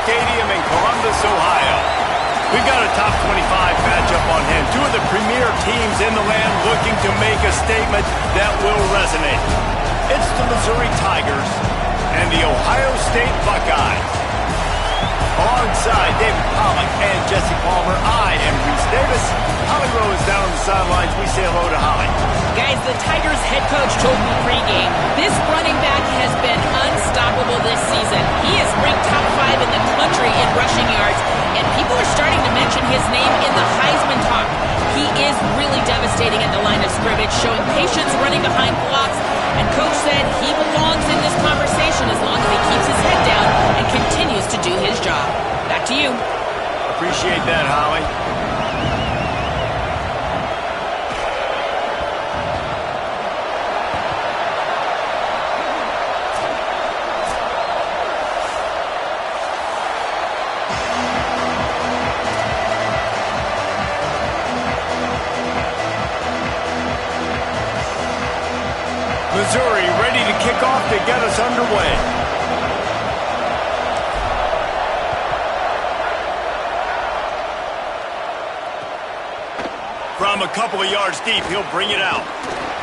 Stadium in Columbus, Ohio. We've got a top 25 matchup on hand. Two of the premier teams in the land looking to make a statement that will resonate. It's the Missouri Tigers and the Ohio State Buckeyes. Alongside David Pollack and Jesse Palmer, I am Reese Davis. Holly Rowe is down on the sidelines. We say hello to Holly. Guys, the Tigers head coach told me pregame, this running back has been unstoppable this season. He is ranked top 5 in the country in rushing yards, and people are starting to mention his name in the Heisman talk. He is really devastating at the line of scrimmage, showing patience running behind blocks, and coach said he belongs in this conversation as long as he keeps his head down and continues to do his job. Back to you. Appreciate that, Holly. Missouri ready to kick off to get us underway. From a couple of yards deep, he'll bring it out.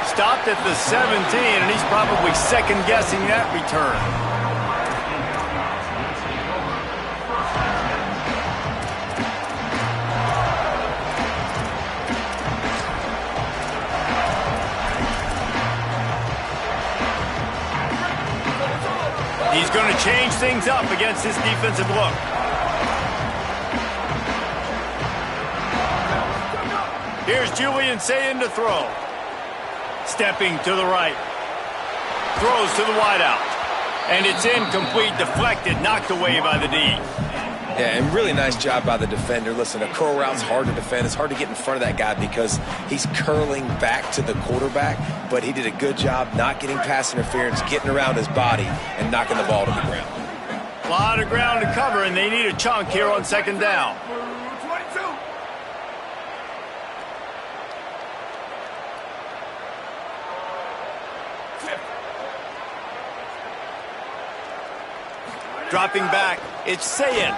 Stopped at the 17, and he's probably second-guessing that return. He's going to change things up against this defensive look. Here's Julian Sayin to throw. Stepping to the right. Throws to the wideout. And it's incomplete, deflected, knocked away by the D. Yeah, and really nice job by the defender. Listen, a curl route's hard to defend. It's hard to get in front of that guy because he's curling back to the quarterback, but he did a good job not getting pass interference, getting around his body, and knocking the ball to the ground. A lot of ground to cover, and they need a chunk here on second down. Dropping back, it's Sayin.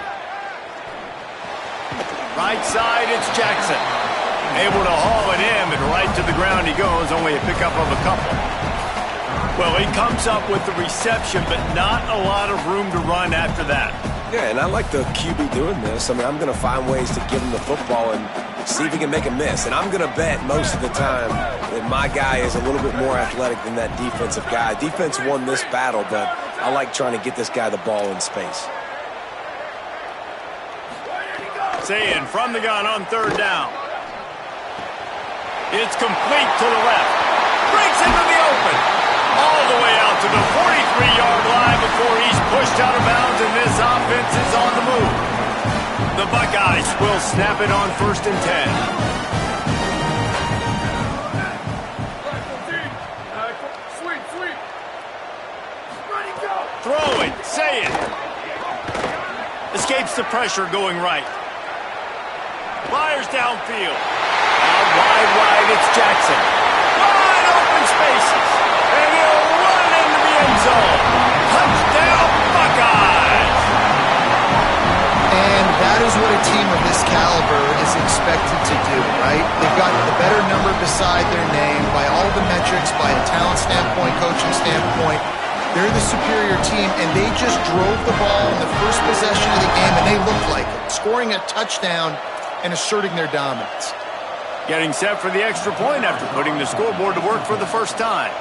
Right side, it's Jackson. Able to haul it in, but right to the ground he goes, only a pickup of a couple. Well, he comes up with the reception, but not a lot of room to run after that. Yeah, and I like the QB doing this. I mean, I'm going to find ways to give him the football and see if he can make a miss. And I'm going to bet most of the time that my guy is a little bit more athletic than that defensive guy. Defense won this battle, but I like trying to get this guy the ball in space. Sayin from the gun on third down. It's complete to the left. Breaks into the open. All the way out to the 43-yard line before he's pushed out of bounds, and this offense is on the move. The Buckeyes will snap it on 1st and 10. Throw it, Sayin. Escapes the pressure going right. Fires downfield. Out wide, it's Jackson. Wide open spaces. And he'll run into the end zone. Touchdown, Buckeyes! And that is what a team of this caliber is expected to do, right? They've got the better number beside their name by all the metrics, by a talent standpoint, coaching standpoint. They're the superior team, and they just drove the ball in the first possession of the game, and they looked like it, scoring a touchdown and asserting their dominance. Getting set for the extra point after putting the scoreboard to work for the first time.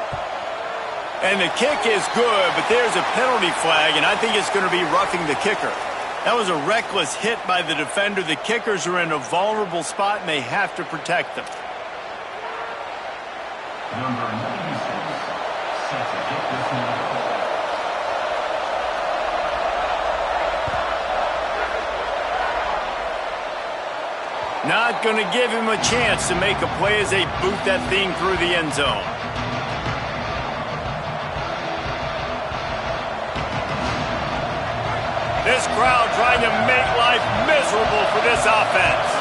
And the kick is good, but there's a penalty flag, and I think it's going to be roughing the kicker. That was a reckless hit by the defender. The kickers are in a vulnerable spot, and they have to protect them. Number 96, set to get this one. Not going to give him a chance to make a play as they boot that thing through the end zone. This crowd trying to make life miserable for this offense.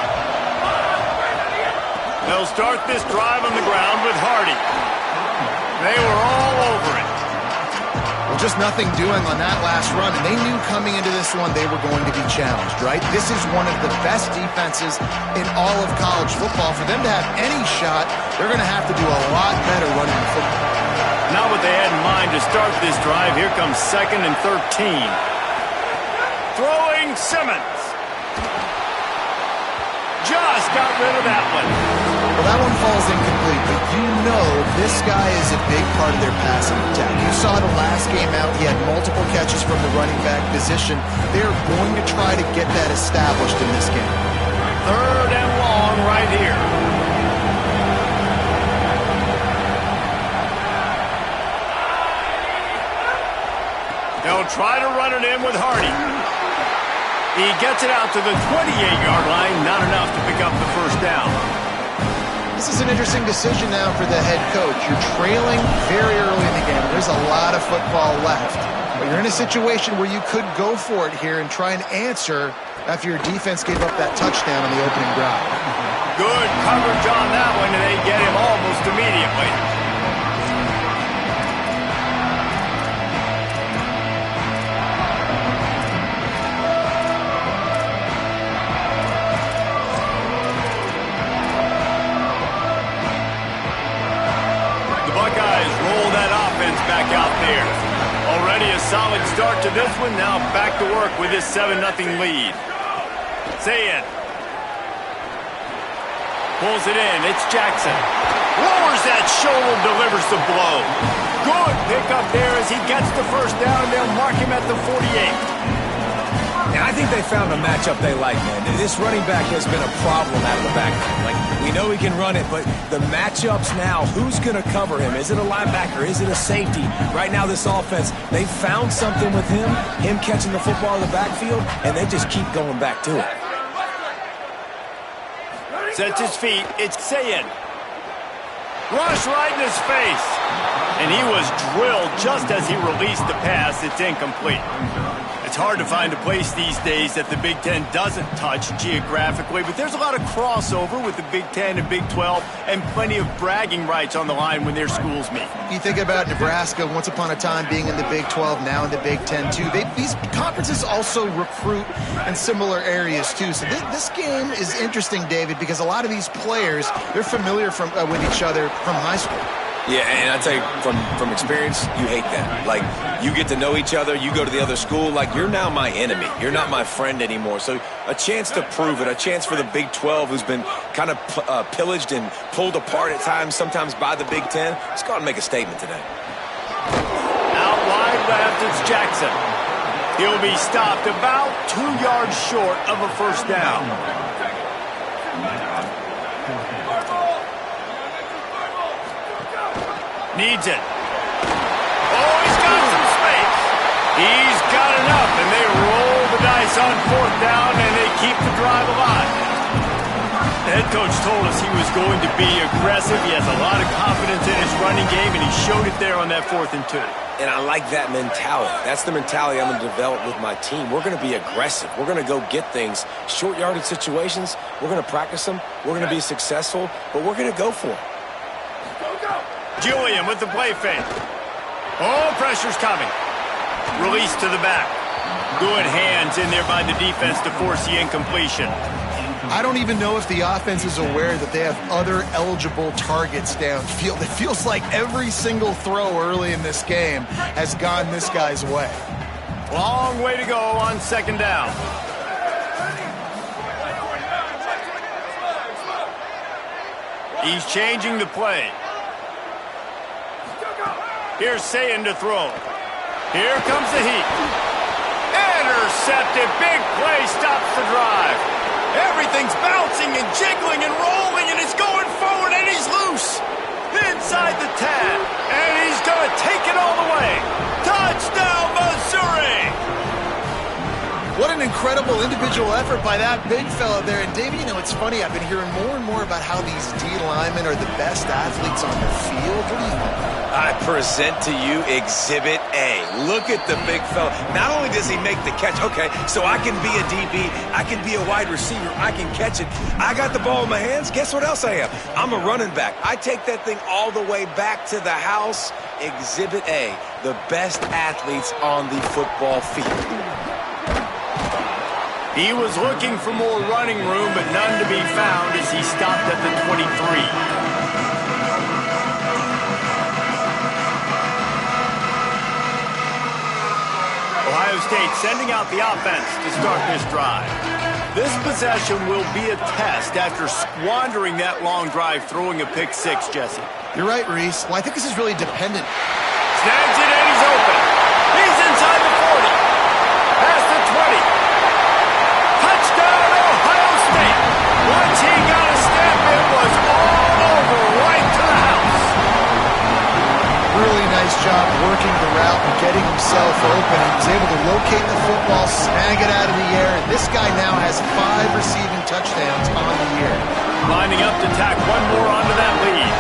They'll start this drive on the ground with Hardy. They were all over it. just nothing doing on that last run, and they knew coming into this one they were going to be challenged, right? This is one of the best defenses in all of college football. For them to have any shot, they're going to have to do a lot better running the football. Not what they had in mind to start this drive. Here comes 2nd and 13. Throwing Simmons. Just got rid of that one. Well, that one falls incomplete, but you know this guy is a big part of their passing attack. You saw the last game out, he had multiple catches from the running back position. They're going to try to get that established in this game. 3rd and long right here. They'll try to run it in with Hardy. He gets it out to the 28-yard line, not enough to pick up the first down. This is an interesting decision now for the head coach. You're trailing very early in the game. There's a lot of football left. But you're in a situation where you could go for it here and try and answer after your defense gave up that touchdown on the opening drive. Good coverage on that one, and they get him almost immediately. Back out there. Already a solid start to this one. Now back to work with this 7-0 lead. Zayn pulls it in. It's Jackson. Lowers that shoulder, delivers the blow. Good pickup there as he gets the first down. They'll mark him at the 48. Yeah, I think they found a matchup they like, man. This running back has been a problem out of the backfield. Like, we know he can run it, but the matchups now, who's going to cover him? Is it a linebacker? Is it a safety? Right now, this offense, they found something with him catching the football in the backfield, and they just keep going back to it. Sets his feet. It's Zayn. Rush right in his face. And he was drilled just as he released the pass. It's incomplete. It's hard to find a place these days that the Big Ten doesn't touch geographically, but there's a lot of crossover with the Big Ten and Big 12 and plenty of bragging rights on the line when their schools meet. You think about Nebraska once upon a time being in the Big 12, now in the Big 10 too. These conferences also recruit in similar areas too. So this game is interesting, David, because a lot of these players, they're familiar with each other from high school. Yeah, and I tell you, from experience, you hate that. Like, you get to know each other, you go to the other school, like, you're now my enemy. You're not my friend anymore. So a chance to prove it, a chance for the Big 12, who's been kind of pillaged and pulled apart at times, sometimes by the Big 10. Let's go out and make a statement today. Out wide left, it's Jackson. He'll be stopped about 2 yards short of a first down. Needs it. Oh, he's got some space. He's got enough, and they roll the dice on 4th down, and they keep the drive alive. The head coach told us he was going to be aggressive. He has a lot of confidence in his running game, and he showed it there on that 4th and 2. And I like that mentality. That's the mentality I'm going to develop with my team. We're going to be aggressive. We're going to go get things. Short yardage situations, we're going to practice them. We're going to be successful, but we're going to go for it. Julian with the play fake. Oh, pressure's coming. Release to the back. Good hands in there by the defense to force the incompletion. I don't even know if the offense is aware that they have other eligible targets downfield. It feels like every single throw early in this game has gone this guy's way. Long way to go on 2nd down. He's changing the play. Here's Zayn to throw. Here comes the heat. Intercepted. Big play stops the drive. Everything's bouncing and jiggling and rolling, and it's going forward, and he's loose. Inside the 10, and he's going to take it all the way. Touchdown, Missouri! What an incredible individual effort by that big fella there. And, David, you know, it's funny. I've been hearing more and more about how these D linemen are the best athletes on the field. What do you think? I present to you Exhibit A. Look at the big fella. Not only does he make the catch, okay, so I can be a DB, I can be a wide receiver, I can catch it. I got the ball in my hands. Guess what else I am? I'm a running back. I take that thing all the way back to the house Exhibit A, the best athletes on the football field. He was looking for more running room, but none to be found as he stopped at the 23. Ohio State sending out the offense to start this drive. This possession will be a test after squandering that long drive throwing a pick six, Jesse. You're right, Reese. Well, I think this is really dependent. Snags it and he's open. He's inside the 40. Past the 20. Touchdown, Ohio State. Once he got a step, it was all over right to the house. Really nice job working the route and getting himself open. He was able to locate the football, snag it out of the air, and this guy now has 5 receiving touchdowns on the year. Lining up to tack one more onto that lead.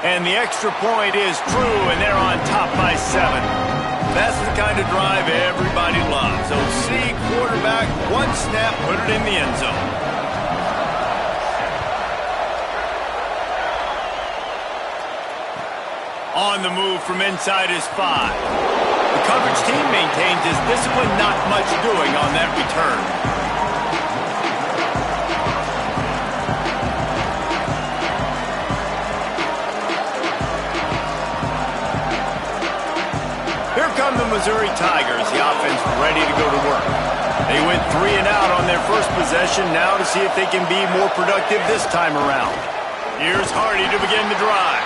And the extra point is true, and they're on top by 7. That's the kind of drive everybody loves. OC quarterback, one snap, put it in the end zone. On the move from inside his 5. The coverage team maintains his discipline, not much doing on that return. Here come the Missouri Tigers, the offense ready to go to work. They went 3 and out on their first possession, now to see if they can be more productive this time around. Here's Hardy to begin the drive.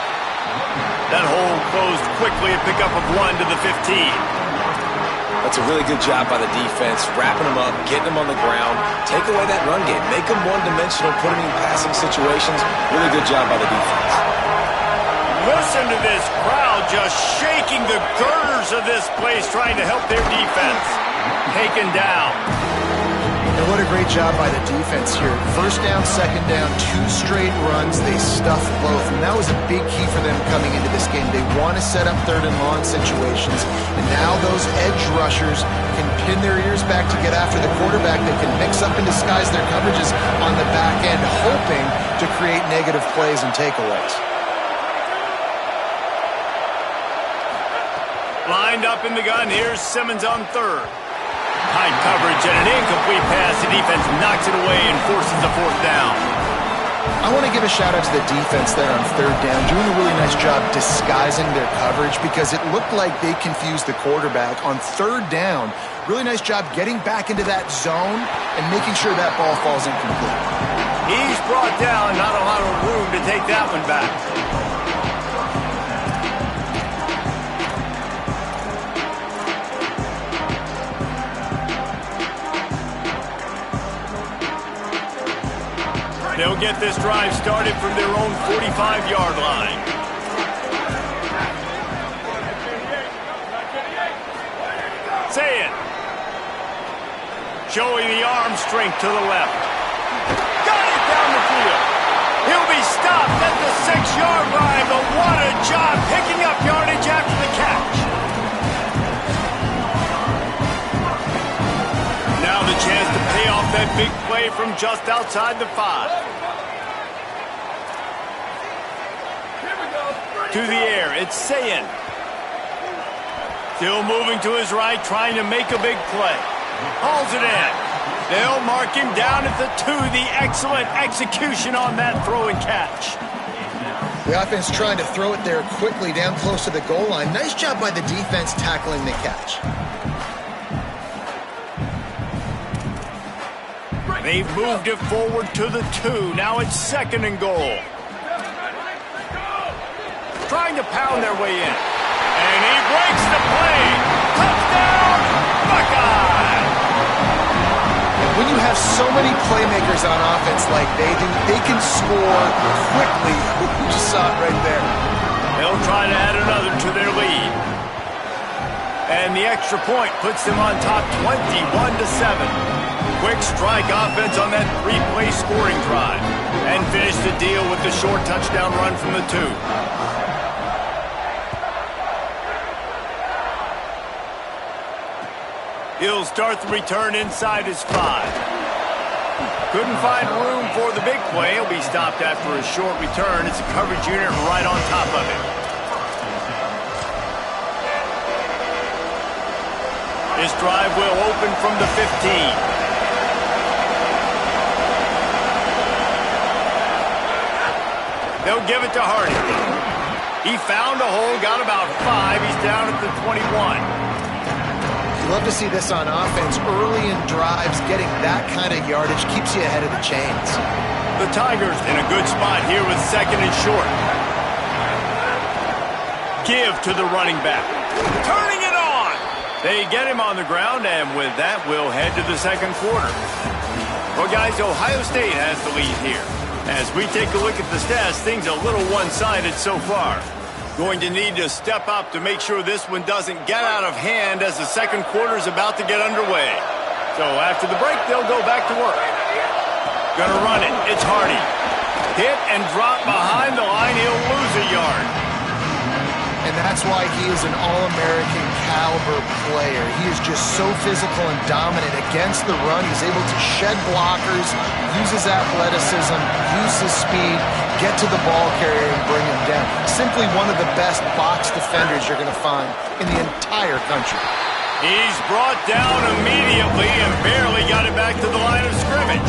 That hole closed quickly, a pickup of 1 to the 15. That's a really good job by the defense, wrapping them up, getting them on the ground, take away that run game, make them one-dimensional, put them in passing situations. Really good job by the defense. Listen to this crowd just shaking the girders of this place, trying to help their defense. Taken down. And what a great job by the defense here. First down, second down, 2 straight runs. They stuffed both, and that was a big key for them coming into this game. They want to set up third and long situations, and now those edge rushers can pin their ears back to get after the quarterback. They can mix up and disguise their coverages on the back end, hoping to create negative plays and takeaways. Lined up in the gun, here's Simmons on third. High coverage and an incomplete pass. The defense knocks it away and forces a 4th down. I want to give a shout out to the defense there on third down, doing a really nice job disguising their coverage because it looked like they confused the quarterback on third down. Really nice job getting back into that zone and making sure that ball falls incomplete. He's brought down, not a lot of room to take that one back. They'll get this drive started from their own 45-yard line. Say it. Showing the arm strength to the left. Got it down the field. He'll be stopped at the 6-yard line, but what a job picking up yardage after the catch. Now the chance to pay off that big play from just outside the 5. To the air, it's Sayin. Still moving to his right, trying to make a big play. Hauls it in. They'll mark him down at the 2. The excellent execution on that throw and catch. The offense trying to throw it there quickly down close to the goal line. Nice job by the defense tackling the catch. They've moved it forward to the 2. Now it's 2nd and goal. Trying to pound their way in. And he breaks the play. Touchdown, Buckeye! When you have so many playmakers on offense like they do, they can score quickly. You just saw it right there. They'll try to add another to their lead. And the extra point puts them on top 21-7. Quick strike offense on that 3-play scoring drive. And finish the deal with the short touchdown run from the 2. He'll start the return inside his 5. Couldn't find room for the big play. He'll be stopped after a short return. It's a coverage unit right on top of him. This drive will open from the 15. They'll give it to Hardy. He found a hole, got about 5. He's down at the 21. You love to see this on offense. Early in drives, getting that kind of yardage keeps you ahead of the chains. The Tigers in a good spot here with second and short. Give to the running back. Turning it on. They get him on the ground, and with that, we'll head to the second quarter. Well, guys, Ohio State has the lead here. As we take a look at the stats, things a little one-sided so far. Going to need to step up to make sure this one doesn't get out of hand as the second quarter is about to get underway. So after the break, they'll go back to work. Gonna run it. It's Hardy. Hit and drop behind the line. He'll lose a yard. And that's why he is an All-American caliber player. He is just so physical and dominant against the run. He's able to shed blockers, use his athleticism, use his speed, get to the ball carrier and bring him down. Simply one of the best box defenders you're going to find in the entire country. He's brought down immediately and barely got it back to the line of scrimmage.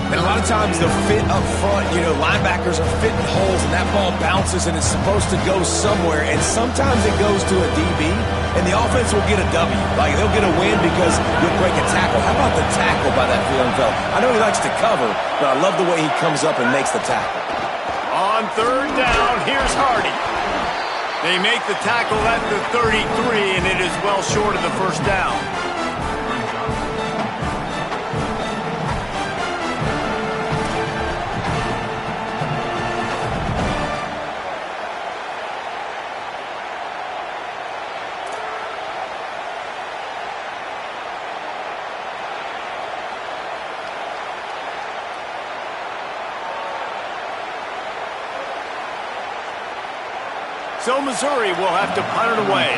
And a lot of times they'll fit up front. You know, linebackers are fitting holes, and that ball bounces, and it's supposed to go somewhere. And sometimes it goes to a DB, and the offense will get a W. Like, they'll get a win because you'll break a tackle. How about the tackle by that young fella? I know he likes to cover, but I love the way he comes up and makes the tackle. On third down, here's Hardy. They make the tackle at the 33, and it is well short of the first down. So Missouri will have to punt it away.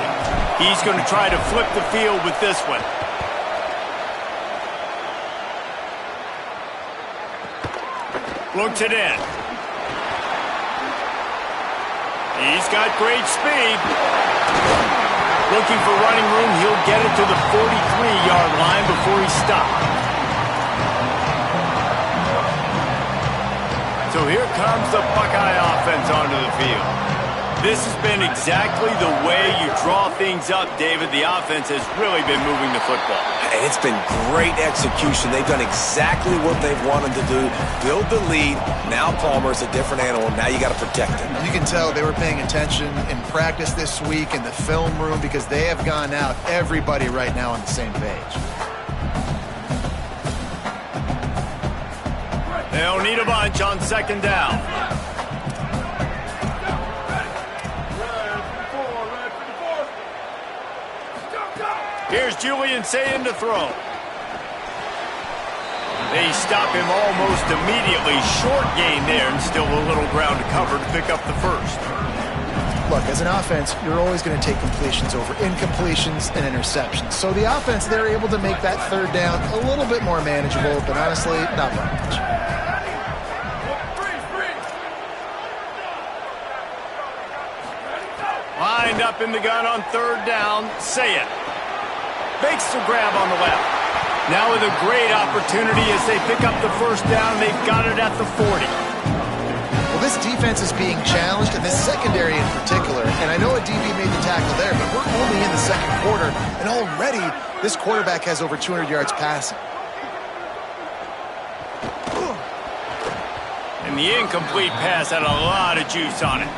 He's going to try to flip the field with this one. Looks it in. He's got great speed. Looking for running room. He'll get it to the 43-yard line before he stops. So here comes the Buckeye offense onto the field. This has been exactly the way you draw things up, David. The offense has really been moving the football. And it's been great execution. They've done exactly what they've wanted to do. Build the lead. Now Palmer's a different animal. Now you got to protect him. You can tell they were paying attention in practice this week in the film room because they have gone out, everybody right now on the same page. They'll need a bunch on second down. Here's Julian Sayin to throw. They stop him almost immediately. Short gain there and still a little ground to cover to pick up the first. Look, as an offense, you're always going to take completions over incompletions and interceptions. So the offense, they're able to make that third down a little bit more manageable, but honestly, not very much. Lined up in the gun on third down, Sayin. Makes the grab on the left. Now with a great opportunity as they pick up the first down. They've got it at the 40. Well, this defense is being challenged, and this secondary in particular. And I know a DB made the tackle there, but we're only in the second quarter, and already this quarterback has over 200 yards passing. And the incomplete pass had a lot of juice on it.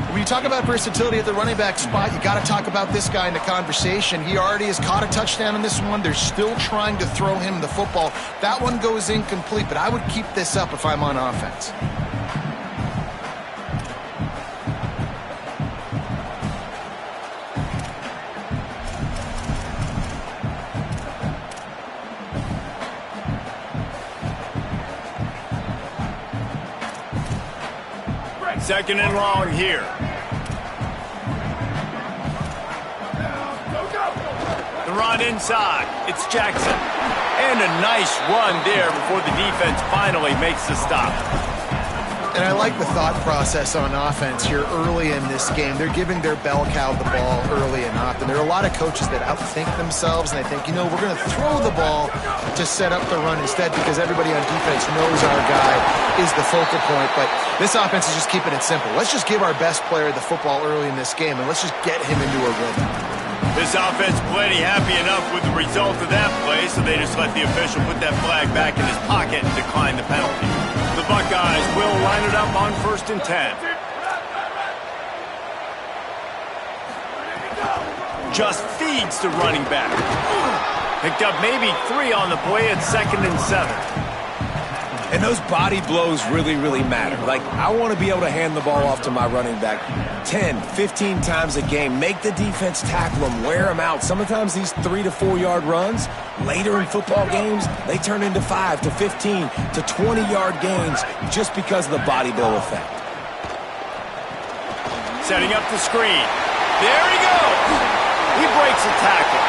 When you talk about versatility at the running back spot, you got to talk about this guy in the conversation. He already has caught a touchdown in this one. They're still trying to throw him the football. That one goes incomplete, but I would keep this up if I'm on offense. Second and long here. The run inside. It's Jackson. And a nice run there before the defense finally makes the stop. And I like the thought process on offense here early in this game. They're giving their bell cow the ball early and often. There are a lot of coaches that outthink themselves, and they think, we're going to throw the ball to set up the run instead because everybody on defense knows our guy is the focal point. But this offense is just keeping it simple. Let's just give our best player the football early in this game, and let's just get him into a rhythm. This offense plenty happy enough with the result of that play, so they just let the official put that flag back in his pocket and decline the penalty. The Buckeyes will line it up on 1st and 10. Just feeds the running back. Picked up maybe 3 on the play at 2nd and 7. And those body blows really, really matter. Like, I want to be able to hand the ball off to my running back 10, 15 times a game. Make the defense tackle them, wear them out. Sometimes these 3 to 4 yard runs, later in football games, they turn into 5 to 15 to 20 yard gains just because of the body blow effect. Setting up the screen. There he goes. He breaks a tackle.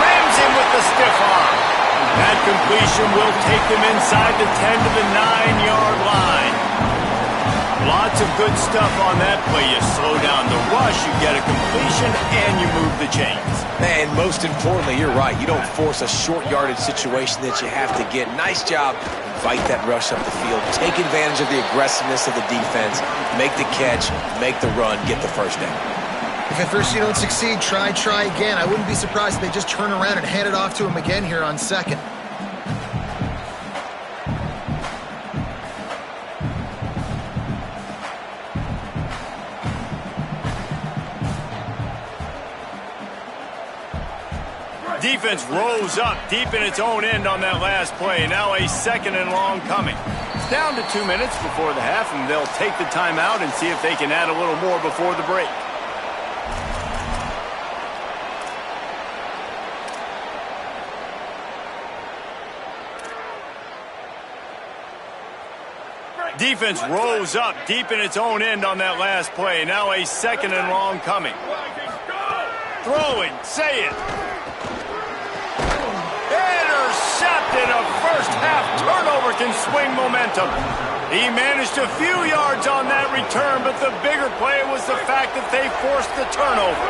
Rams him with the stiff arm. That completion will take them inside the 10 to the 9-yard line. Lots of good stuff on that play. You slow down the rush, you get a completion, and you move the chains. And most importantly, you're right. You don't force a short yardage situation that you have to get. Nice job. Fight that rush up the field. Take advantage of the aggressiveness of the defense. Make the catch, make the run, get the first down. If at first you don't succeed, try again. I wouldn't be surprised if they just turn around and hand it off to him again here on 2nd. Defense rose up deep in its own end on that last play. Now a 2nd and long coming. It's down to 2 minutes before the half, and they'll take the timeout and see if they can add a little more before the break. Defense rose up deep in its own end on that last play. Now a 2nd and long coming. Throwing, say it. Intercepted. A first-half turnover can swing momentum. He managed a few yards on that return, but the bigger play was the fact that they forced the turnover.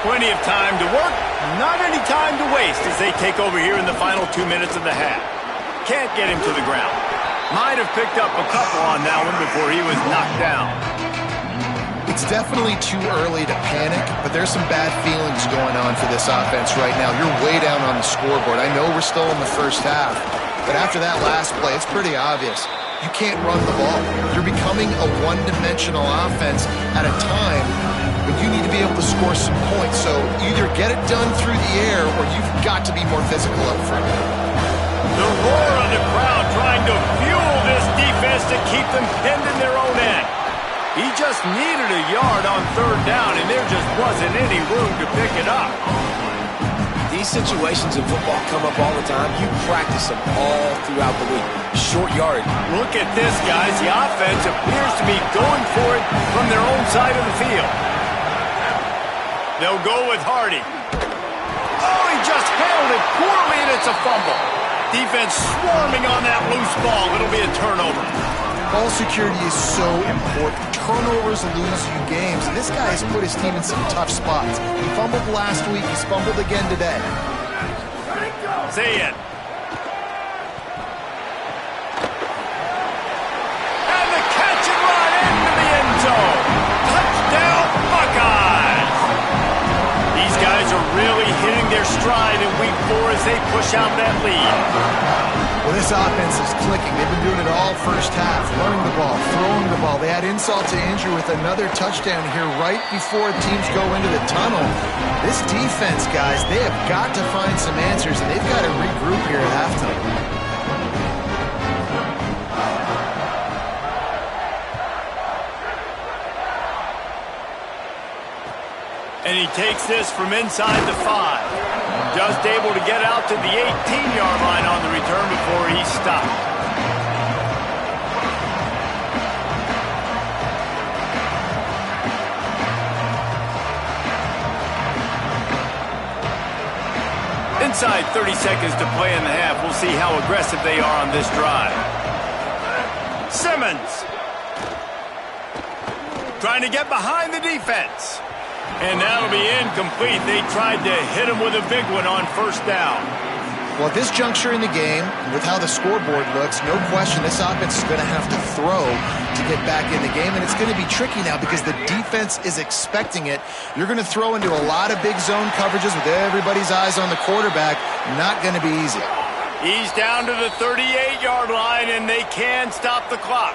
Plenty of time to work, not any time to waste as they take over here in the final 2 minutes of the half. Can't get him to the ground. Might have picked up a couple on that one before he was knocked down. It's definitely too early to panic, but there's some bad feelings going on for this offense right now. You're way down on the scoreboard. I know we're still in the first half, but after that last play, it's pretty obvious. You can't run the ball. You're becoming a one-dimensional offense at a time when you need to be able to score some points. So either get it done through the air or you've got to be more physical up front. The roar of the crowd trying to fuel this defense to keep them pinned in their own end. He just needed a yard on 3rd down, and there just wasn't any room to pick it up. These situations in football come up all the time. You practice them all throughout the week. Short yardage. Look at this, guys. The offense appears to be going for it from their own side of the field. They'll go with Hardy. Oh, he just handled it poorly, and it's a fumble. Defense swarming on that loose ball. It'll be a turnover. Ball security is so important. Turnovers lose you games, and this guy has put his team in some tough spots. He fumbled last week. He's fumbled again today. See it. And the catch and run into the end zone. Touchdown, Buckeyes. These guys are really hitting their stride in week 4 as they push out that lead. Well, this offense is clicking. They've been doing it all first half, running the ball, throwing the ball. They had insult to injury with another touchdown here right before teams go into the tunnel. This defense, guys, they have got to find some answers, and they've got to regroup here at halftime. And he takes this from inside the 5. Just able to get out to the 18-yard line on the return before he stopped. Inside 30 seconds to play in the half. We'll see how aggressive they are on this drive. Simmons. Trying to get behind the defense. And that'll be incomplete. They tried to hit him with a big one on first down. Well, at this juncture in the game, with how the scoreboard looks, no question this offense is going to have to throw to get back in the game, and it's going to be tricky now because the defense is expecting it. You're going to throw into a lot of big zone coverages with everybody's eyes on the quarterback. Not going to be easy. He's down to the 38-yard line, and they can stop the clock.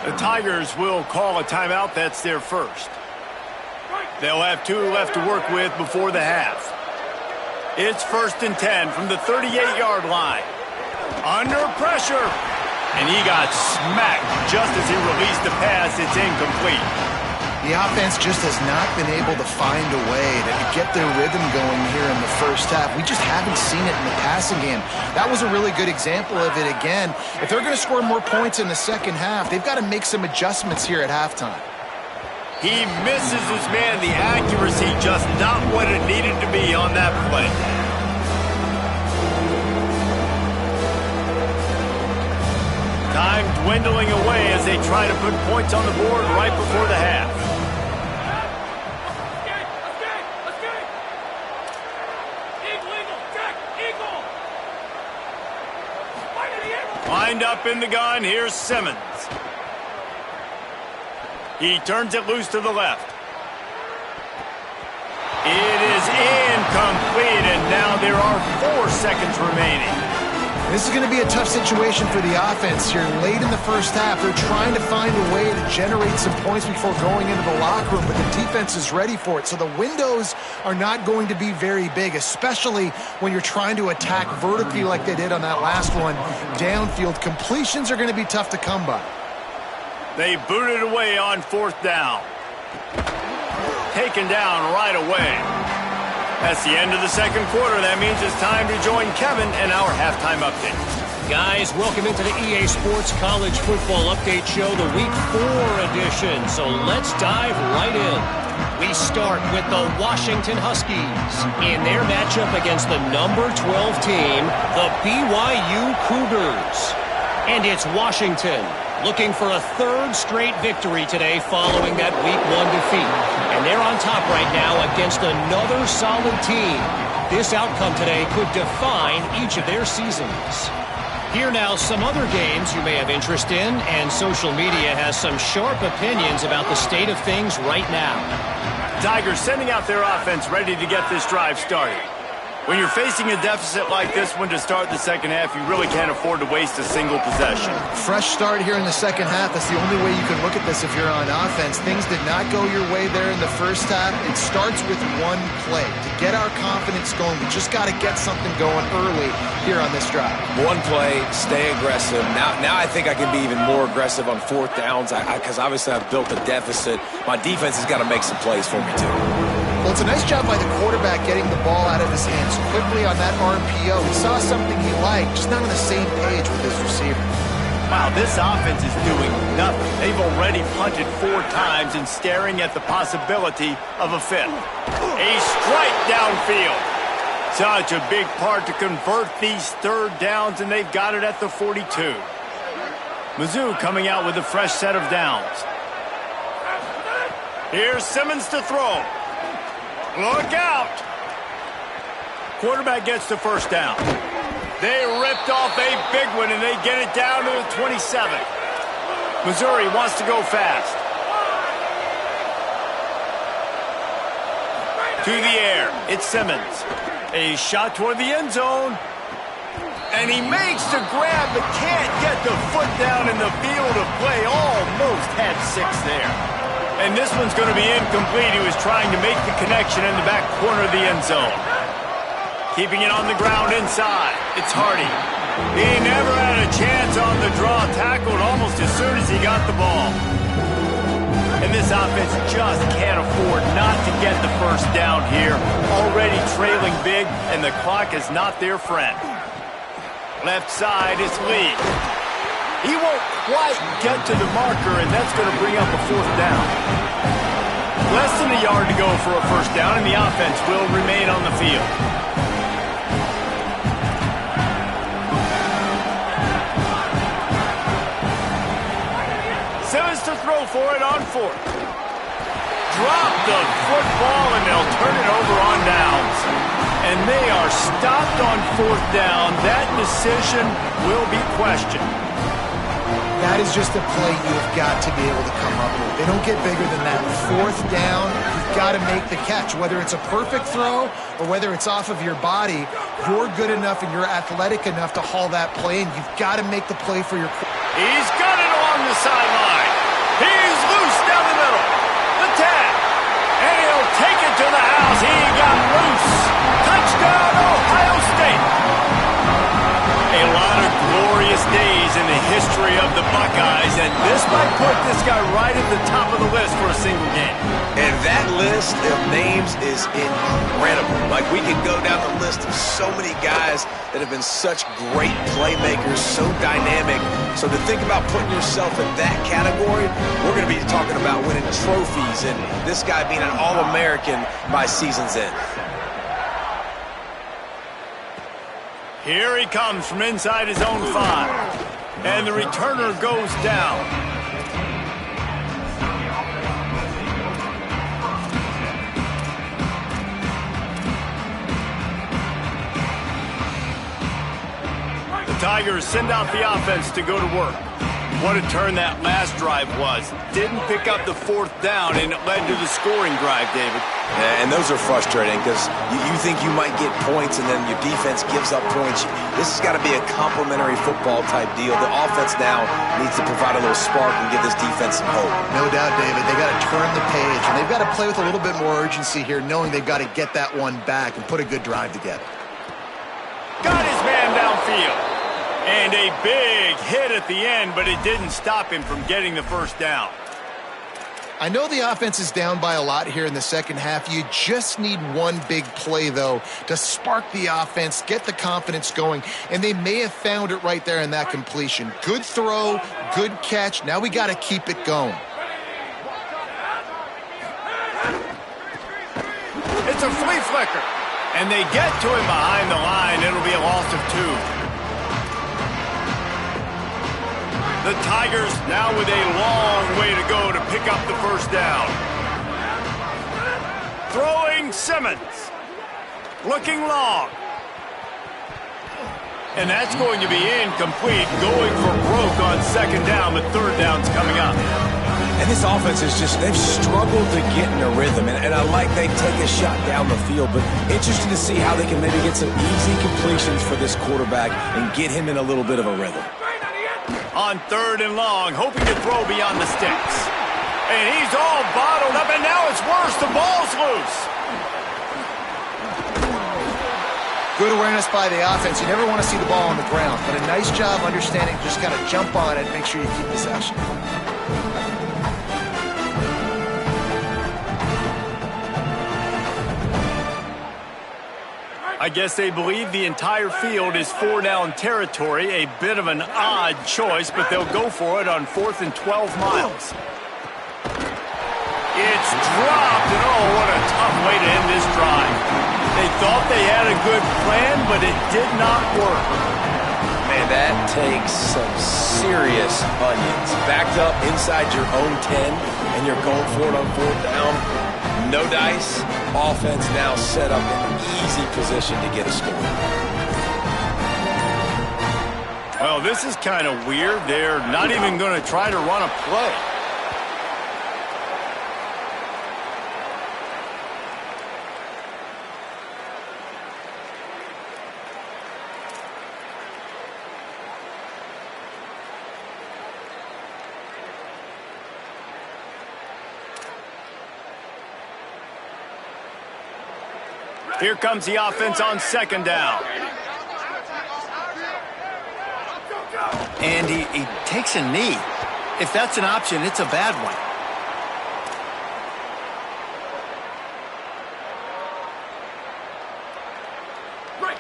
The Tigers will call a timeout. That's their first. They'll have 2 left to work with before the half. It's 1st and 10 from the 38-yard line. Under pressure. And he got smacked just as he released the pass. It's incomplete. The offense just has not been able to find a way to get their rhythm going here in the first half. We just haven't seen it in the passing game. That was a really good example of it again. If they're going to score more points in the second half, they've got to make some adjustments here at halftime. He misses his man. The accuracy just not what it needed to be on that play. Time dwindling away as they try to put points on the board right before the half. Lined up in the gun, here's Simmons. He turns it loose to the left. It is incomplete, and now there are 4 seconds remaining. This is going to be a tough situation for the offense here late in the first half. They're trying to find a way to generate some points before going into the locker room, but the defense is ready for it. So the windows are not going to be very big, especially when you're trying to attack vertically like they did on that last one. Downfield completions are going to be tough to come by. They boot it away on 4th down. Taken down right away. That's the end of the second quarter. That means it's time to join Kevin in our halftime update. Guys, welcome into the EA Sports College Football Update Show, the Week 4 edition. So let's dive right in. We start with the Washington Huskies in their matchup against the number 12 team, the BYU Cougars. And it's Washington looking for a 3rd straight victory today following that Week 1 defeat. And they're on top right now against another solid team. This outcome today could define each of their seasons. Here now, some other games you may have interest in, and social media has some sharp opinions about the state of things right now. Tigers sending out their offense ready to get this drive started. When you're facing a deficit like this one to start the second half, you really can't afford to waste a single possession. Fresh start here in the second half. That's the only way you can look at this if you're on offense. Things did not go your way there in the first half. It starts with one play. To get our confidence going, we just got to get something going early here on this drive. One play, stay aggressive. Now I think I can be even more aggressive on 4th downs because obviously I've built a deficit. My defense has got to make some plays for me too. Well, it's a nice job by the quarterback getting the ball out of his hands quickly on that RPO. He saw something he liked, just not on the same page with his receiver. Wow, this offense is doing nothing. They've already punted 4 times and staring at the possibility of a 5th. A strike downfield. Such a big part to convert these 3rd downs, and they've got it at the 42. Mizzou coming out with a fresh set of downs. Here's Simmons to throw. Look out! Quarterback gets the first down. They ripped off a big one, and they get it down to the 27. Missouri wants to go fast. To the air, it's Simmons. A shot toward the end zone. And he makes the grab, but can't get the foot down in the field of play. Almost had 6 there. And this one's going to be incomplete. He was trying to make the connection in the back corner of the end zone. Keeping it on the ground inside. It's Hardy. He never had a chance on the draw. Tackled almost as soon as he got the ball. And this offense just can't afford not to get the first down here. Already trailing big, and the clock is not their friend. Left side is Lee. He won't quite get to the marker, and that's going to bring up a 4th down. Less than a yard to go for a first down, and the offense will remain on the field. is to throw for it on fourth. Drop the football, and they'll turn it over on downs. And they are stopped on fourth down. That decision will be questioned. That is just a play you've got to be able to come up with. They don't get bigger than that. Fourth down, you've got to make the catch. Whether it's a perfect throw or whether it's off of your body, you're good enough and you're athletic enough to haul that play, and you've got to make the play for your... He's got it along the sideline. He's loose down the middle. The tag. And he'll take it to the house. He got loose. Touchdown, Ohio State. A lot of glorious days in the history of the Buckeyes, and this might put this guy right at the top of the list for a single game. And that list of names is incredible. Like, we could go down the list of so many guys that have been such great playmakers, so dynamic. So to think about putting yourself in that category, we're going to be talking about winning trophies and this guy being an All-American by season's end. Here he comes from inside his own 5. And the returner goes down. The Tigers send out the offense to go to work. What a turn that last drive was. Didn't pick up the fourth down, and it led to the scoring drive, David. Yeah, and those are frustrating because you think you might get points and then your defense gives up points. This has got to be a complementary football type deal. The offense now needs to provide a little spark and give this defense some hope. No doubt, David. They got to turn the page, and they've got to play with a little bit more urgency here, knowing they've got to get that one back and put a good drive together. Got his man downfield. And a big hit at the end, but it didn't stop him from getting the first down. I know the offense is down by a lot here in the second half. You just need one big play, though, to spark the offense, get the confidence going, and they may have found it right there in that completion. Good throw, good catch. Now we got to keep it going. It's a flea flicker, and they get to him behind the line. It'll be a loss of 2. The Tigers now with a long way to go to pick up the first down. Throwing Simmons. Looking long. And that's going to be incomplete. Going for broke on second down, but third down's coming up. And this offense is just, they've struggled to get in a rhythm. And I like they take a shot down the field, but interesting to see how they can maybe get some easy completions for this quarterback and get him in a little bit of a rhythm. On third and long, hoping to throw beyond the sticks. And he's all bottled up, and now it's worse. The ball's loose. Good awareness by the offense. You never want to see the ball on the ground, but a nice job understanding just kind of jump on it and make sure you keep possession. I guess they believe the entire field is 4-down territory. A bit of an odd choice, but they'll go for it on 4th and 12 miles. It's dropped, and oh, what a tough way to end this drive. They thought they had a good plan, but it did not work. Man, that takes some serious onions. Backed up inside your own 10, and you're going for it on 4th down. No dice. Offense now set up in an easy position to get a score. Well, this is kind of weird. They're not even going to try to run a play. Here comes the offense on second down. And he takes a knee. If that's an option, it's a bad one.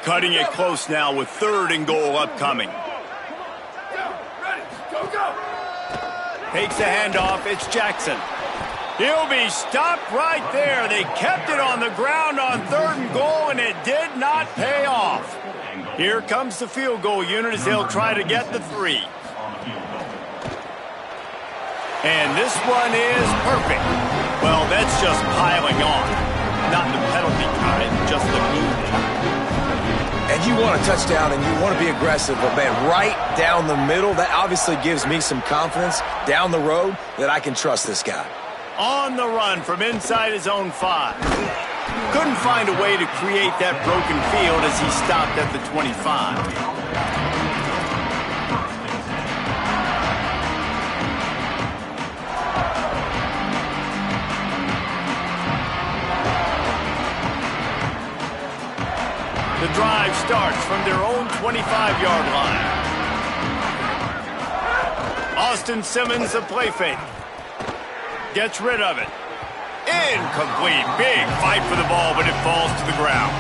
Cutting it close now with 3rd and goal upcoming. Takes the handoff. It's Jackson. He'll be stopped right there. They kept it on the ground on 3rd and goal, and it did not pay off. Here comes the field goal unit as they'll try to get the 3. And this one is perfect. Well, that's just piling on. Not the penalty kind, just the blue kind. And you want a touchdown and you want to be aggressive, but man, right down the middle, that obviously gives me some confidence down the road that I can trust this guy. On the run from inside his own 5. Couldn't find a way to create that broken field as he stopped at the 25. The drive starts from their own 25-yard line. Austin Simmons, the play fake. Gets rid of it. Incomplete. Big fight for the ball, but it falls to the ground.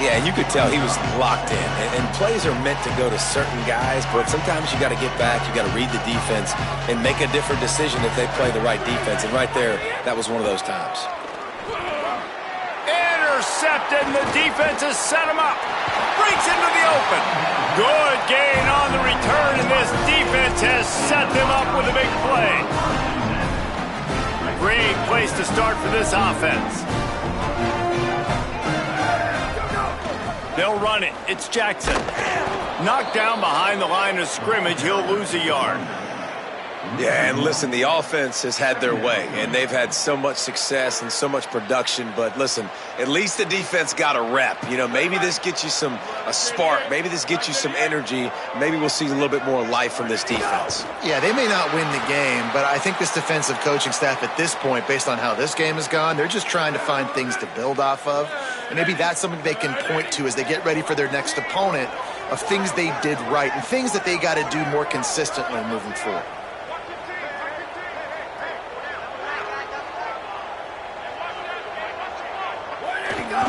Yeah, you could tell he was locked in. And plays are meant to go to certain guys, but sometimes you got to get back, you got to read the defense, and make a different decision if they play the right defense. And right there, that was one of those times. Intercepted, and the defense has set him up. Breaks into the open. Good gain on the return, and this defense has set them up with a big play. Great place to start for this offense. They'll run it. It's Jackson. Knocked down behind the line of scrimmage. He'll lose a yard. Yeah, and listen, the offense has had their way, and they've had so much success and so much production. But listen, at least the defense got a rep. You know, maybe this gets you a spark. Maybe this gets you some energy. Maybe we'll see a little bit more life from this defense. Yeah, they may not win the game, but I think this defensive coaching staff at this point, based on how this game has gone, they're just trying to find things to build off of. And maybe that's something they can point to as they get ready for their next opponent of things they did right and things that they got to do more consistently moving forward.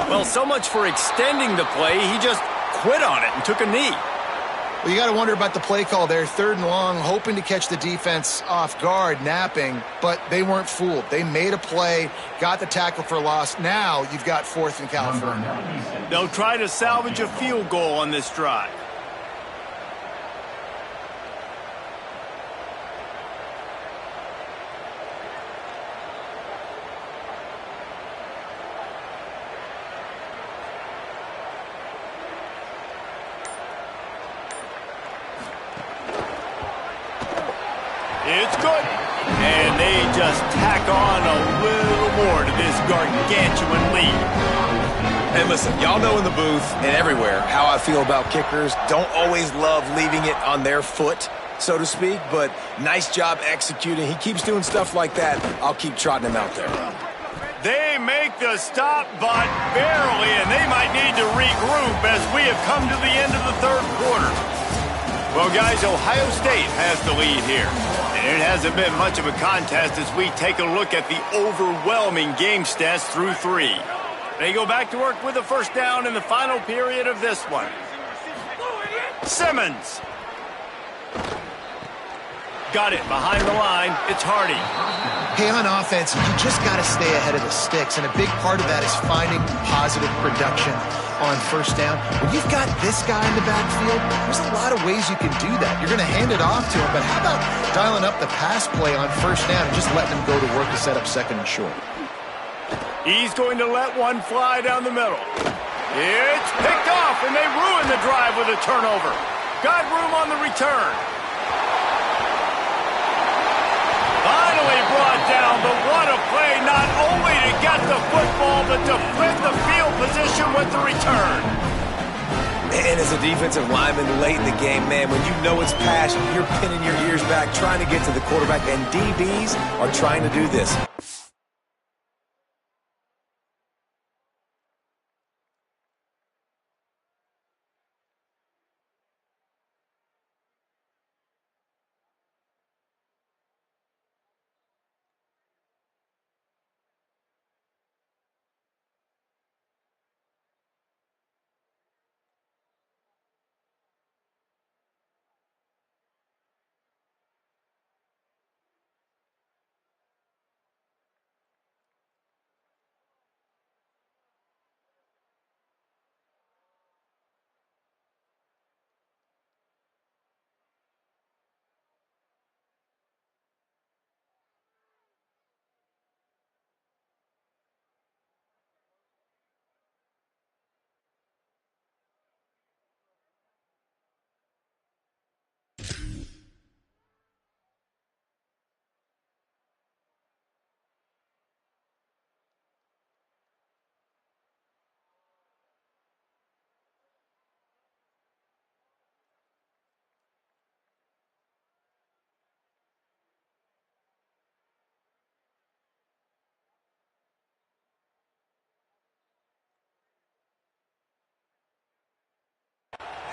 Well, so much for extending the play. He just quit on it and took a knee. Well, you got to wonder about the play call there. 3rd and long, hoping to catch the defense off guard, napping, but they weren't fooled. They made a play, got the tackle for loss. Now you've got 4th in California. They'll try to salvage a field goal on this drive. It's good. And they just tack on a little more to this gargantuan lead. And listen, y'all know in the booth and everywhere how I feel about kickers. Don't always love leaving it on their foot, so to speak, but nice job executing. He keeps doing stuff like that. I'll keep trotting him out there. They make the stop, but barely, and they might need to regroup as we have come to the end of the 3rd quarter. Well, guys, Ohio State has the lead here. And it hasn't been much of a contest as we take a look at the overwhelming game stats through 3. They go back to work with a first down in the final period of this one. Simmons. Got it behind the line. It's Hardy. Hey, on offense, you just got to stay ahead of the sticks, and a big part of that is finding positive production on first down. When you've got this guy in the backfield, there's a lot of ways you can do that. You're going to hand it off to him, but how about dialing up the pass play on first down and just letting him go to work to set up 2nd and short? He's going to let one fly down the middle. It's picked off, and they ruin the drive with a turnover. Got room on the return. Finally brought down, but what a play, not only to get the football, but to flip the field position with the return. And as a defensive lineman late in the game, man, when you know it's passion, you're pinning your ears back, trying to get to the quarterback, and DBs are trying to do this.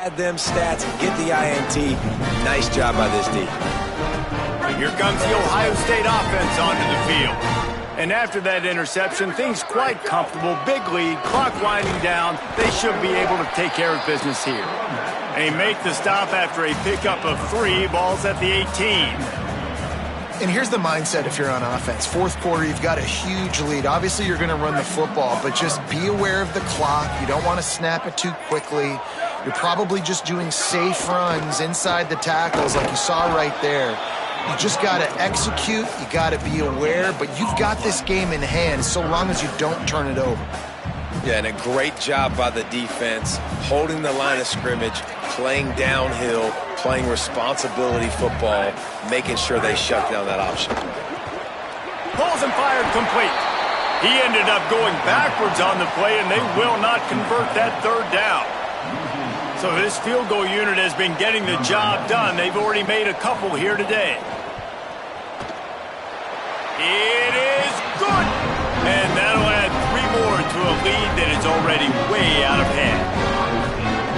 Add them stats and get the INT. Nice job by this D. Here comes the Ohio State offense onto the field. And after that interception, things quite comfortable. Big lead, clock winding down. They should be able to take care of business here. And they make the stop after a pickup of 3 balls at the 18. And here's the mindset if you're on offense. Fourth quarter, you've got a huge lead. Obviously, you're going to run the football, but just be aware of the clock. You don't want to snap it too quickly. You're probably just doing safe runs inside the tackles like you saw right there. You just got to execute. You got to be aware, but you've got this game in hand so long as you don't turn it over. Yeah, and a great job by the defense, holding the line of scrimmage, playing downhill, playing responsibility football, making sure they shut down that option. Balls and fired complete. He ended up going backwards on the play, and they will not convert that third down. So this field goal unit has been getting the job done. They've already made a couple here today. It is good. And that'll add 3 more to a lead that is already way out of hand.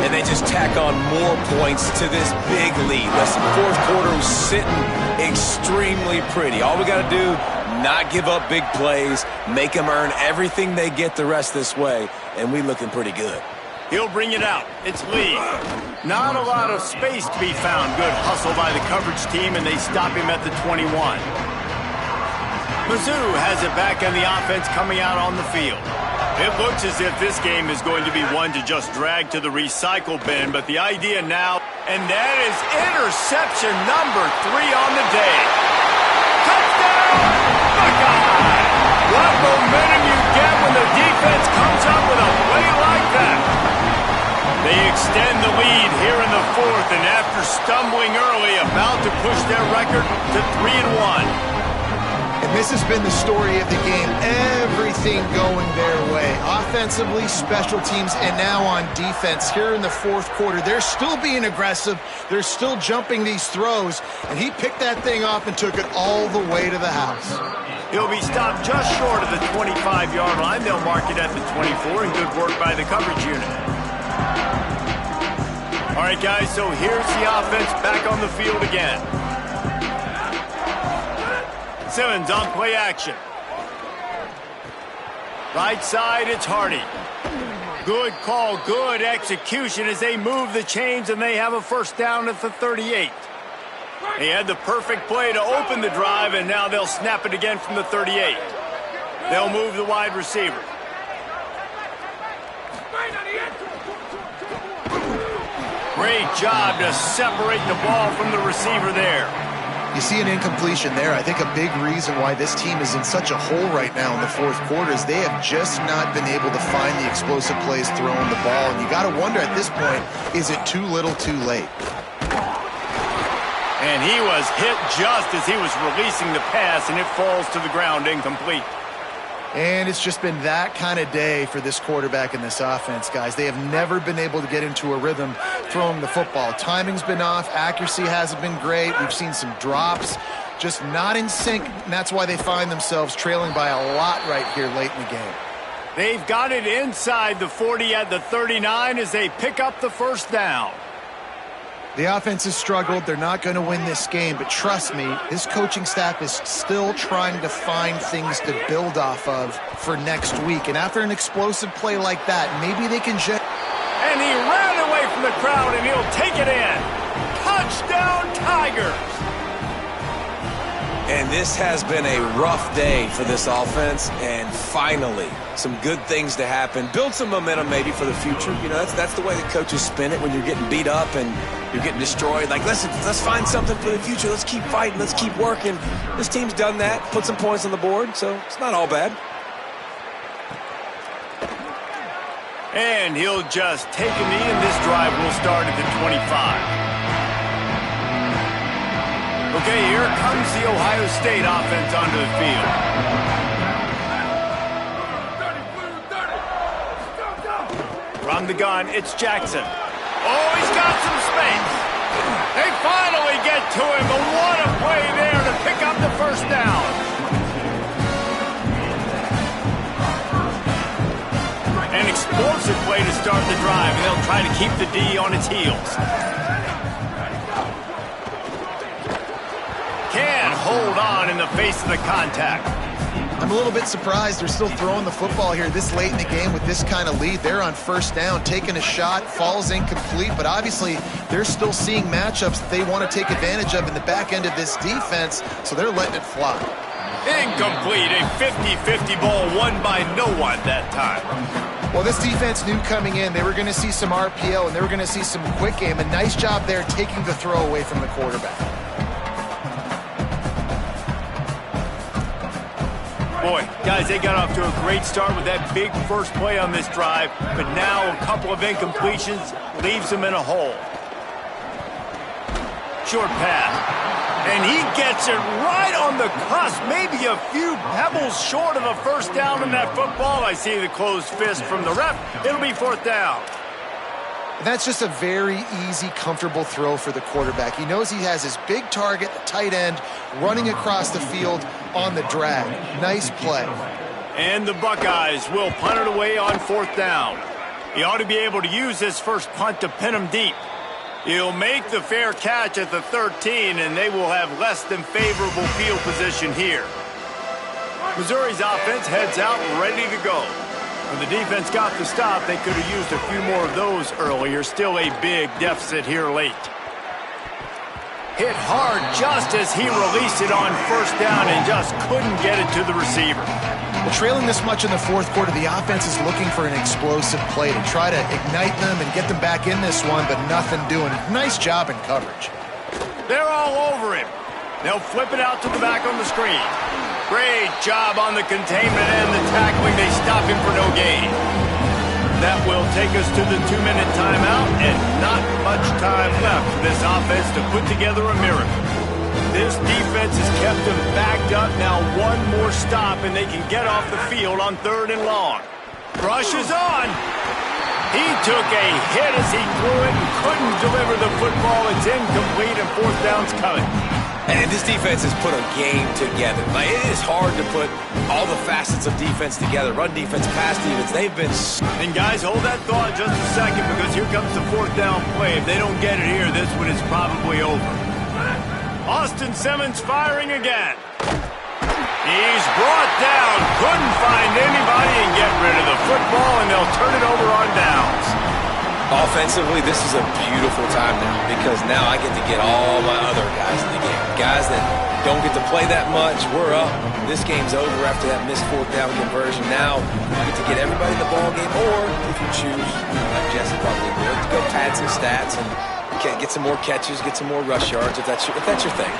And they just tack on more points to this big lead. Listen, fourth quarter was sitting extremely pretty. All we got to do, not give up big plays, make them earn everything they get the rest this way, and we looking pretty good. He'll bring it out. It's Lee. Not a lot of space to be found. Good hustle by the coverage team, and they stop him at the 21. Mizzou has it back on the offense coming out on the field. It looks as if this game is going to be one to just drag to the recycle bin, but the idea now, and that is interception number 3 on the day. Touchdown! Buckeye! What momentum you get when the defense comes up with a play like that. They extend the lead here in the 4th, and after stumbling early, about to push their record to 3-1. And this has been the story of the game. Everything going their way. Offensively, special teams, and now on defense. Here in the 4th quarter, they're still being aggressive. They're still jumping these throws, and he picked that thing off and took it all the way to the house. He'll be stopped just short of the 25-yard line. They'll mark it at the 24, and good work by the coverage unit. All right, guys, so here's the offense back on the field again. Simmons on play action. Right side, it's Hardy. Good call, good execution as they move the chains, and they have a first down at the 38. He had the perfect play to open the drive, and now they'll snap it again from the 38. They'll move the wide receiver. Great job to separate the ball from the receiver there. You see an incompletion there. I think a big reason why this team is in such a hole right now in the 4th quarter is they have just not been able to find the explosive plays throwing the ball. And you got to wonder at this point, is it too little too late? And he was hit just as he was releasing the pass, and it falls to the ground incomplete. And it's just been that kind of day for this quarterback and this offense, guys. They have never been able to get into a rhythm throwing the football. Timing's been off. Accuracy hasn't been great. We've seen some drops, just not in sync. And that's why they find themselves trailing by a lot right here late in the game. They've got it inside the 40 at the 39 as they pick up the first down. The offense has struggled. They're not going to win this game, but trust me, this coaching staff is still trying to find things to build off of for next week. And after an explosive play like that, maybe they can just... And he ran away from the crowd, and he'll take it in. Touchdown, Tigers! And this has been a rough day for this offense, and finally, some good things to happen. Build some momentum maybe for the future. You know, that's the way the coaches spin it when you're getting beat up and you're getting destroyed. Like, listen, let's find something for the future. Let's keep fighting. Let's keep working. This team's done that, put some points on the board, so it's not all bad. And he'll just take a knee, and this drive will start at the 25. Okay, here comes the Ohio State offense onto the field. From the gun, it's Jackson. Oh, he's got some space. They finally get to him, but what a play there to pick up the first down. And explosive play to start the drive, and they'll try to keep the D on its heels. Can hold on in the face of the contact. I'm a little bit surprised they're still throwing the football here this late in the game with this kind of lead. They're on first down, taking a shot, falls incomplete, but obviously they're still seeing matchups that they want to take advantage of in the back end of this defense, so they're letting it fly. Incomplete, a 50-50 ball won by no one that time. Well, this defense knew coming in they were going to see some RPO and they were going to see some quick game. A nice job there taking the throw away from the quarterback. Boy, guys, they got off to a great start with that big first play on this drive, but now a couple of incompletions leaves them in a hole. Short pass, and he gets it right on the cusp, maybe a few pebbles short of a first down in that football. I see the closed fist from the ref. It'll be fourth down. That's just a very easy, comfortable throw for the quarterback. He knows he has his big target, the tight end, running across the field on the drag. Nice play. And the Buckeyes will punt it away on fourth down. He ought to be able to use this first punt to pin him deep. He'll make the fair catch at the 13, and they will have less than favorable field position here. Missouri's offense heads out ready to go. When the defense got the stop, they could have used a few more of those earlier. Still a big deficit here late. Hit hard just as he released it on first down and just couldn't get it to the receiver. Well, trailing this much in the fourth quarter, the offense is looking for an explosive play to try to ignite them and get them back in this one, but nothing doing. Nice job in coverage. They're all over him. They'll flip it out to the back on the screen. Great job on the containment and the tackling. They stop him for no gain. That will take us to the 2-minute timeout, and not much time left for this offense to put together a miracle. This defense has kept them backed up. Now one more stop, and they can get off the field on 3rd and long. Rush is on. He took a hit as he threw it and couldn't deliver the football. It's incomplete, and fourth down's coming. And this defense has put a game together. Like, it is hard to put all the facets of defense together. Run defense, pass defense, they've been... And guys, hold that thought just a second, because here comes the fourth down play. If they don't get it here, this one is probably over. Austin Simmons firing again. He's brought down. Couldn't find anybody and get rid of the football, and they'll turn it over on downs. Offensively, this is a beautiful time now, because now I get to get all my other guys in the game. Guys that don't get to play that much, we're up. This game's over after that missed fourth down conversion. Now you get to get everybody in the ball game, or if you choose, like Jesse probably would, to go pad some stats and get some more catches, get some more rush yards if that's your thing.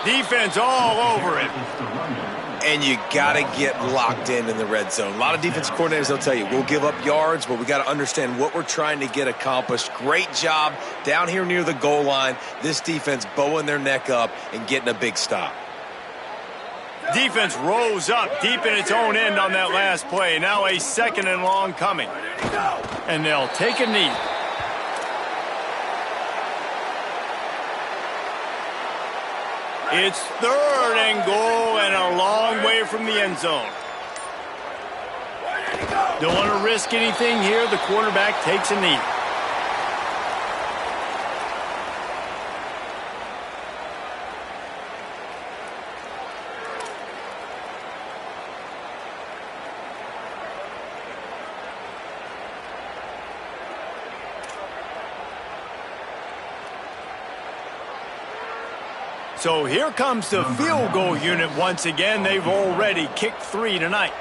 Defense all over it. And you got to get locked in the red zone. A lot of defense coordinators, they'll tell you, we'll give up yards, but we got to understand what we're trying to get accomplished. Great job down here near the goal line. This defense bowing their neck up and getting a big stop. Defense rose up deep in its own end on that last play. Now a 2nd and long coming. And they'll take a knee. It's 3rd and goal and a long way from the end zone. Don't want to risk anything here. The quarterback takes a knee. So here comes the field goal unit once again. They've already kicked 3 tonight.